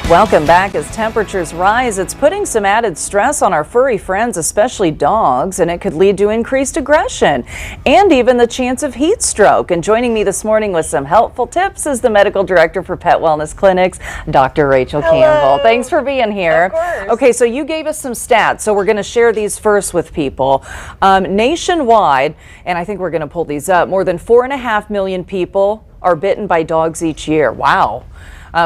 Welcome back. As temperatures rise, it's putting some added stress on our furry friends, especially dogs, and it could lead to increased aggression and even the chance of heat stroke. And joining me this morning with some helpful tips is the medical director for Pet Wellness Clinics, Dr. Rachael Campbell. Thanks for being here. Of course. Okay, so you gave us some stats, so we're going to share these first with people. Nationwide, and I think we're going to pull these up, more than 4.5 million people are bitten by dogs each year. Wow.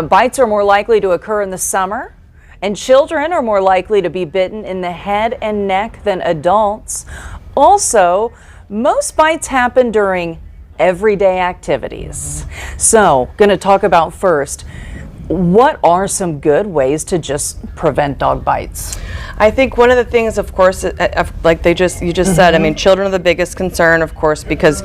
Bites are more likely to occur in the summer, and children are more likely to be bitten in the head and neck than adults. Also, most bites happen during everyday activities. So, going to talk about first, what are some good ways to just prevent dog bites? I think one of the things, of course, like you just said, I mean, children are the biggest concern, of course, because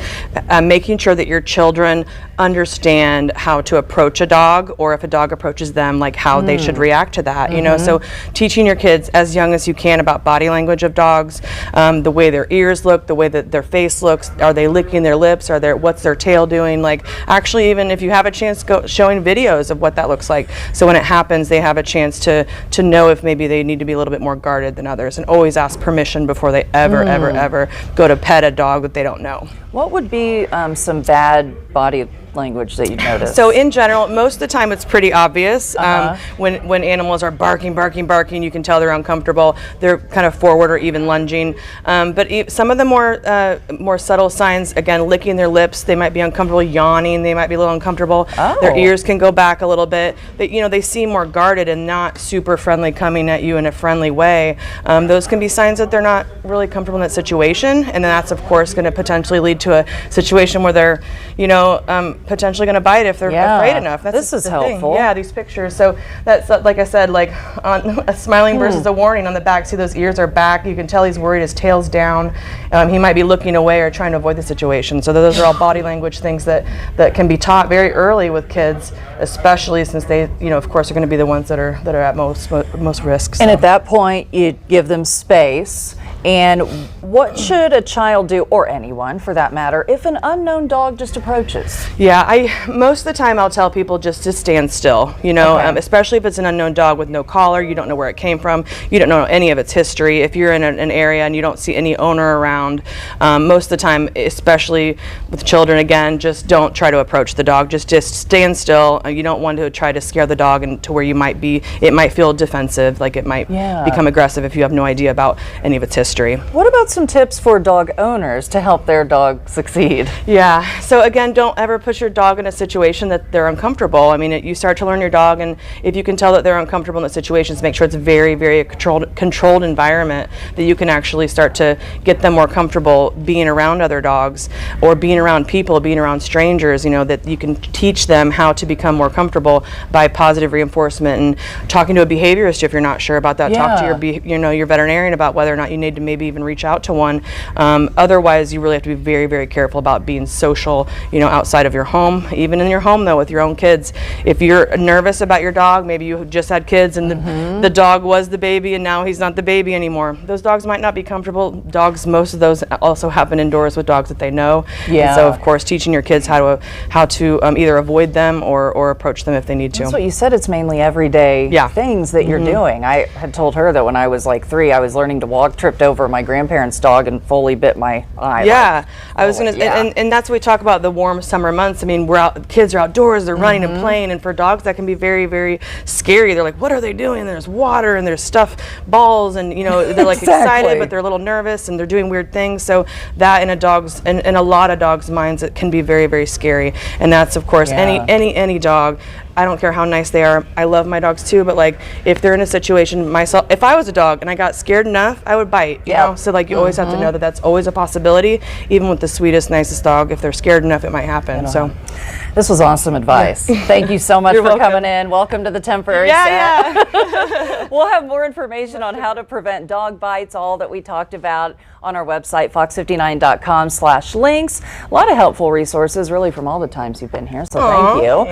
making sure that your children understand how to approach a dog, or if a dog approaches them, like how they should react to that, you know. So teaching your kids as young as you can about body language of dogs, the way their ears look, the way that their face looks, are they licking their lips, what's their tail doing, like actually even if you have a chance, go showing videos of what that looks like, so when it happens they have a chance to know if maybe they need to be a little bit more guarded than others, and always ask permission before they ever go to pet a dog that they don't know. What would be some bad body language that you notice? So in general, most of the time it's pretty obvious. When animals are barking, you can tell they're uncomfortable. They're kind of forward or even lunging. But some of the more subtle signs, again, licking their lips, they might be uncomfortable, yawning, they might be a little uncomfortable. Their ears can go back a little bit. They seem more guarded and not super friendly, coming at you in a friendly way. Those can be signs that they're not really comfortable in that situation, and then that's of course going to potentially lead to a situation where they're, potentially going to bite if they're afraid enough. This is helpful. Yeah, these pictures. So that's like I said, like on a smiling versus a warning on the back. See, those ears are back. You can tell he's worried. His tail's down. He might be looking away or trying to avoid the situation. So those are all body language things that can be taught very early with kids, especially since they, of course, are going to be the ones that are at most risk. So. And at that point, you give them space. And what should a child do, or anyone for that matter, if an unknown dog just approaches? Yeah, most of the time I'll tell people just to stand still, especially if it's an unknown dog with no collar, you don't know where it came from, you don't know any of its history. If you're in an area and you don't see any owner around, most of the time, especially with children, again, just don't try to approach the dog. Just stand still. You don't want to try to scare the dog into where it might feel defensive, like it might become aggressive if you have no idea about any of its history. What about some tips for dog owners to help their dog succeed? Yeah, so again, don't ever put your dog in a situation that they're uncomfortable. I mean, you start to learn your dog, and if you can tell that they're uncomfortable in the situations, make sure it's a very, very controlled environment that you can actually start to get them more comfortable being around other dogs, or being around people, being around strangers, that you can teach them how to become more comfortable by positive reinforcement and talking to a behaviorist if you're not sure about that. Talk to your veterinarian about whether or not you need to maybe even reach out to one. Otherwise, you really have to be very, very careful about being social, outside of your home. Even in your home, though, with your own kids. If you're nervous about your dog, maybe you just had kids and the dog was the baby and now he's not the baby anymore. Those dogs might not be comfortable. Dogs, most of those also happen indoors with dogs that they know. Yeah. And so, of course, teaching your kids how to either avoid them or approach them if they need to. That's what you said. It's mainly everyday things that you're doing. I had told her that when I was like 3, I was learning to walk, tripped over my grandparents' dog and fully bit my eye. Yeah, I was and that's what we talk about, the warm summer months. I mean, kids are outdoors, they're running and playing, and for dogs that can be very, very scary. They're like, what are they doing? There's water and there's stuff, balls, and they're like excited, but they're a little nervous and they're doing weird things. So that in a lot of dogs' minds, it can be very, very scary. And that's of course any dog. I don't care how nice they are. I love my dogs too, but like if they're in a situation myself, if I was a dog and I got scared enough, I would bite. You know, so like you always have to know that that's always a possibility. Even with the sweetest, nicest dog, if they're scared enough, it might happen. So this was awesome advice. Thank you so much for coming in. Welcome to the temporary set. We'll have more information on how to prevent dog bites, all that we talked about, on our website, fox59.com/links. A lot of helpful resources, really, from all the times you've been here. So thank you.